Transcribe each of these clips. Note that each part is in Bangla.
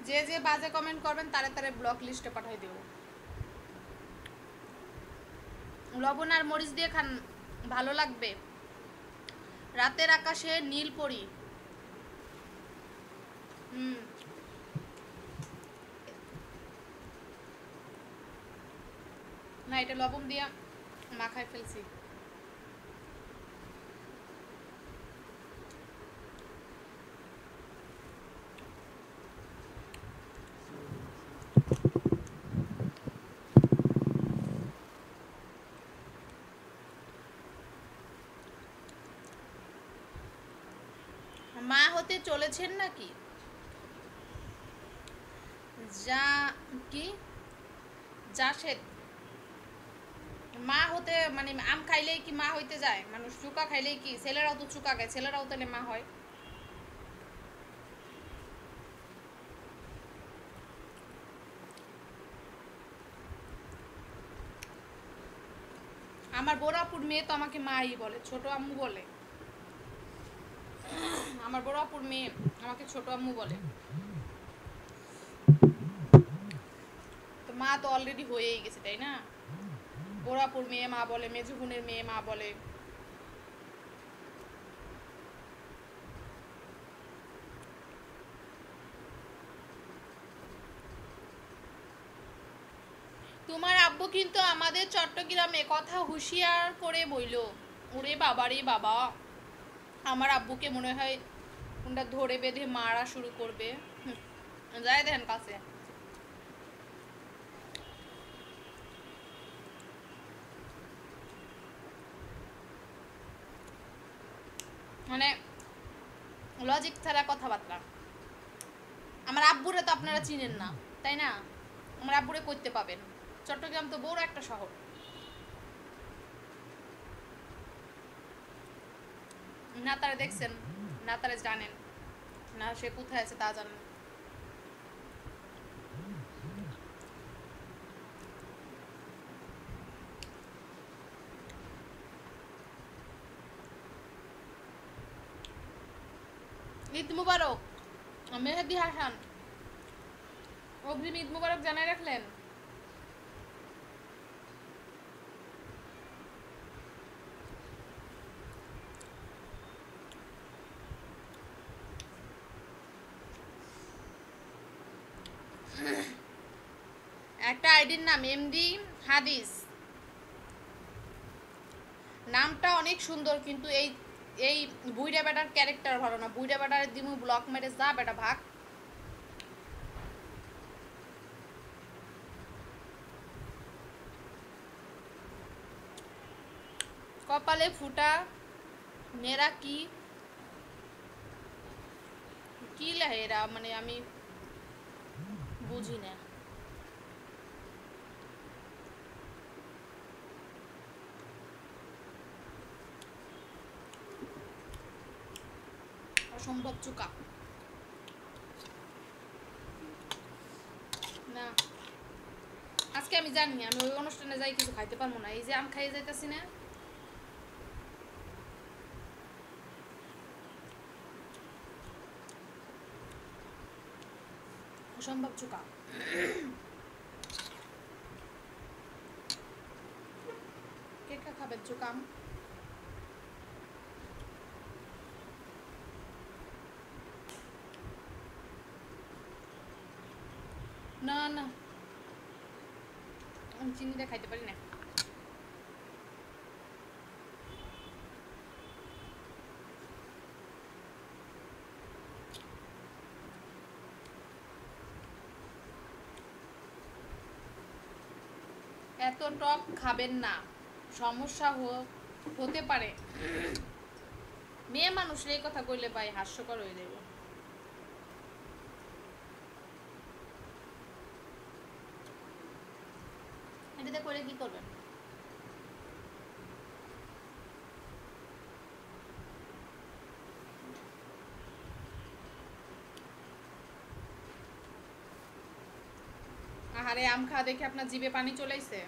যে যে বাজে কমেন্ট করবেন তারে তারে ব্লক লিস্টে পাঠিয়ে দেব। লবণ আর মরিচ দিয়ে খান, ভালো লাগবে। রাতের আকাশে নীল পরি। না, এটা লবণ দিয়ে মাখায় ফেলছি। মা হতে চলেছেন নাকি? যা কি জাসেদ মা হতে মানে আম খাইলেই কি মা হইতে যায়? মানুষ চুকা খাইলেই কি? ছেলেরাও তো চুকা খায়, ছেলেরাও তাহলে মা হয়? আমার বোরাপুর মেয়ে তো আমাকে মাই বলে, ছোট আম্মু বলে। আমার বোরাপুর মেয়ে আমাকে ছোট আম্মু বলে। তো মা তো অলরেডি হয়েই গেছে, তাই না? বোরাপুর মেয়ে মা বলে, মেজুগুনের মেয়ে মা বলে। তোমার আব্বু কিন্তু আমাদের চট্টগ্রামে কথা হুঁশিয়ার করে বইল। ওরে বাবা রে বাবা, আমার আব্বুকে মনে হয় কোনটা ধরে বেঁধে মারা শুরু করবে। যাই দেন কাছে। মানে লজিক ছাড়া কথাবার্তা। আমার আব্বুরে তো আপনারা চিনেন না, তাই না? আমার আব্বুরে করতে পাবেন। চট্টগ্রাম তো বড় একটা শহর। না তারা দেখছেন, না তারা জানেন, না সে কোথায় আছে তা জানেন। ঈদ মুবারক মেহেদি হাসান, অগ্রিম ঈদ মুবারক জানাই রাখলেন। একটা আইডির নাম এমডি হাদিস, নামটা অনেক সুন্দর, কিন্তু এই এই বুইড়া বেটার ক্যারেক্টার ভালো না। বুইড়া বেটার দিমু ব্লক মেরে যা বেটা ভাগ। কপালে ফুটা মেরা কি কি লেহে এরা, মানে আমি বুঝি না। অসম্ভব চুকা না। আজকে আমি জানি আমি ওই অনুষ্ঠানে যাই কিছু খাইতে পারবো না। এই যে আম খাইয়ে যাইতেছি না, অসম্ভব চুকা। কে কে খাবেন চুকাম? না না, আমি চিনিটা খাইতে পারি না। এত টক খাবেন না, সমস্যা হতে পারে। মেয়ে মানুষ এই কথা কইলে পাই হাস্যকর হয়ে যাবে। এটাতে করে কি করবেন? আহারে, আম খাওয়া দেখে আপনার জিভে পানি চলাইছে?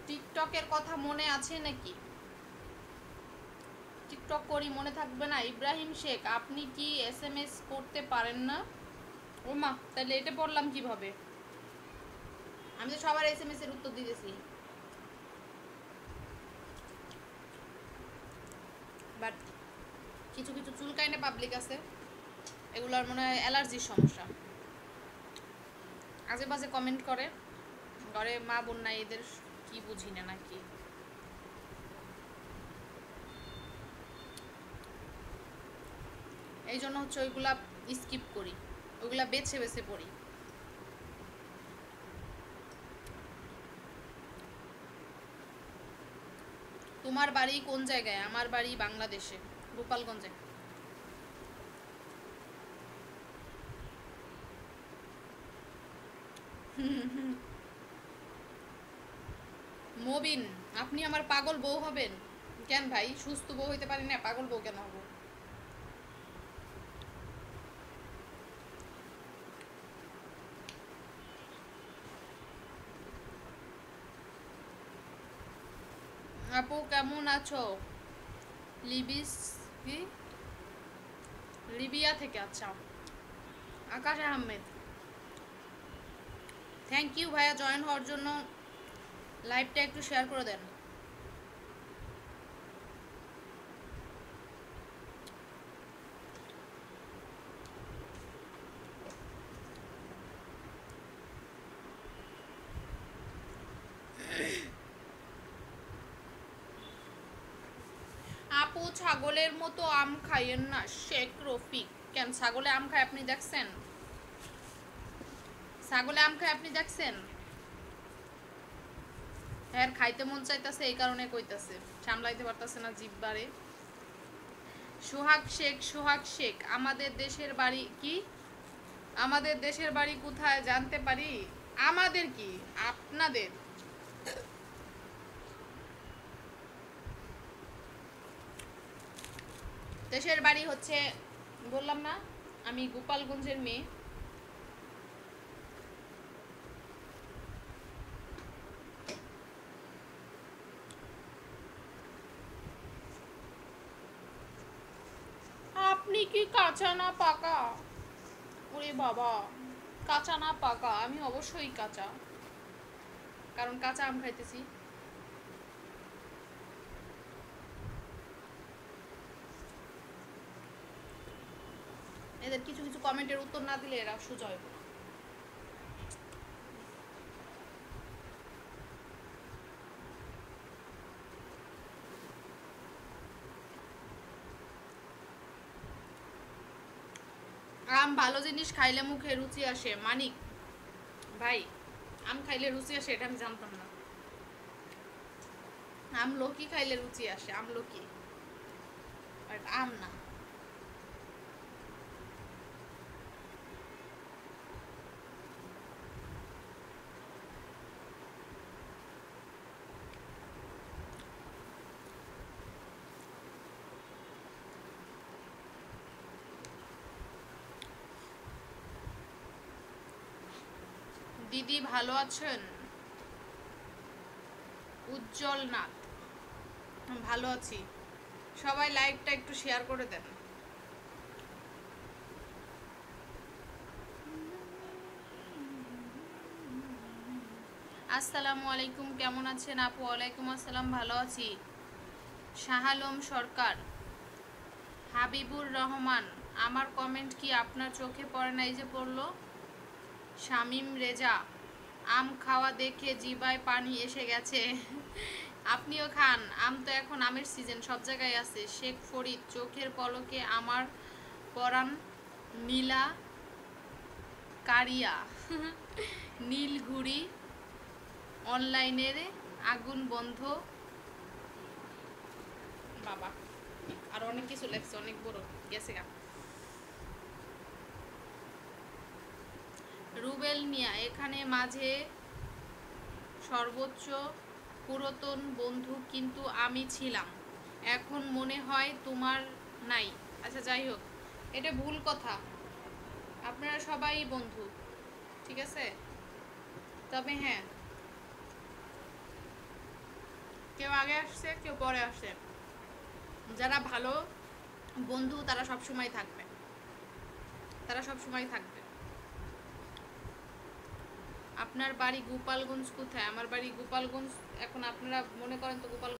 টিকটক টিকটকের কথা মনে আছে নাকি? টিকটক করি, মনে থাকবে না? ইব্রাহিম শেখ, আপনি কি SMS করতে পারেন না? ও মা, তাহলে এটা পড়লাম কিভাবে? আমি তো সবার SMS এর উত্তর দিতেছি, বাট কিছু কিছু চুলকাইনে পাবলিক আছে, এগুলোর মনে হয় অ্যালার্জির সমস্যা, আজে বাজে কমেন্ট করে, ঘরে মা বোন নাই, এদের কি বুঝি না নাকি। এই জন্য হচ্ছে ওইগুলা স্কিপ করি, ওইগুলা বেছে বেছে পড়ি। তোমার বাড়ি কোন জায়গায়? আমার বাড়ি বাংলাদেশে, গোপালগঞ্জে। মবিন, আপনি আমার পাগল বউ হবেন কেন ভাই? সুস্থ বউ হইতে পারি না, পাগল বউ কেন হবো? আপু কেমন আছো? লিবিস কি, লিবিয়া থেকে। আচ্ছা, আকাশ আহমেদ, থ্যাংক ইউ ভাইয়া জয়েন হওয়ার জন্য। লাইভটা একটু শেয়ার করে দেন। আপু ছাগলের মতো আম খাইয়েন না, শেখ রফিক। কেন ছাগলে আম খায় আপনি দেখছেন? ছাগলে আম খায় আপনি দেখছেন? হ্যাঁ, খাইতে মন চাইতেছে, এই কারণে কইতাছে, সামলাইতে পারতাছে না জিব্বারে। সোহাগ শেখ, সোহাগ শেখ, আমাদের দেশের বাড়ি কি? আমাদের দেশের বাড়ি কোথায় জানতে পারি? আমাদের কি আপনাদের? দেশের বাড়ি হচ্ছে, বললাম না আমি গোপালগঞ্জের মেয়ে। আপনি কি কাঁচা না পাকা? ওরে বাবা, কাঁচা না পাকা? আমি অবশ্যই কাঁচা, কারণ কাঁচা আম খাইতেছি। এদের কিছু কিছু কমেন্টের উত্তর না দিলে এরা সোজা হইব না। আম ভালো জিনিস খাইলে মুখে রুচি আসে। মানিক ভাই, আম খাইলে রুচি আসে এটা আমি জানতাম না। আমলকি খাইলে রুচি আসে, আমলকি, বাট আম না। দিদি ভালো আছেন? উজ্জ্বল নাথ, ভালো আছি। সবাই লাইভটা একটু শেয়ার করে দেন। আসসালামু আলাইকুম, কেমন আছেন আপু? ওয়ালাইকুম আসসালাম, ভালো আছি। শাহালম সরকার, হাবিবুর রহমান, আমার কমেন্ট কি আপনার চোখে পড়ে না? এই যে পড়লো। শামিম রেজা, আম খাওয়া দেখে জিবায় পানি এসে গেছে। আপনিও খান, আম তো এখন আমের সিজন, সব জায়গায় আছে। শেখ ফরিদ, চোখের পলকে আমার পরাণ নীলা কারিয়া। নীলঘুড়ি, অনলাইনের আগুন বন্ধ। বাবা, আর অনেক কিছু লেখছে, অনেক বড় গেছে গা। রুবেল মিয়া, এখানে মাঝে সর্বোচ্চ পুরাতন বন্ধু কিন্তু আমি ছিলাম, এখন মনে হয় তোমার নাই। আচ্ছা যাই হোক, এটা ভুল কথা, আপনারা সবাই বন্ধু, ঠিক আছে? তবে হ্যাঁ, কেউ আগে আসছে, কেউ পরে আসছে। যারা ভালো বন্ধু তারা সব সময় থাকবে, তারা সব সময় থাকবে। আপনার বাড়ি গোপালগঞ্জ কোথায়? আমার বাড়ি গোপালগঞ্জ। এখন আপনারা মনে করেন তো গোপাল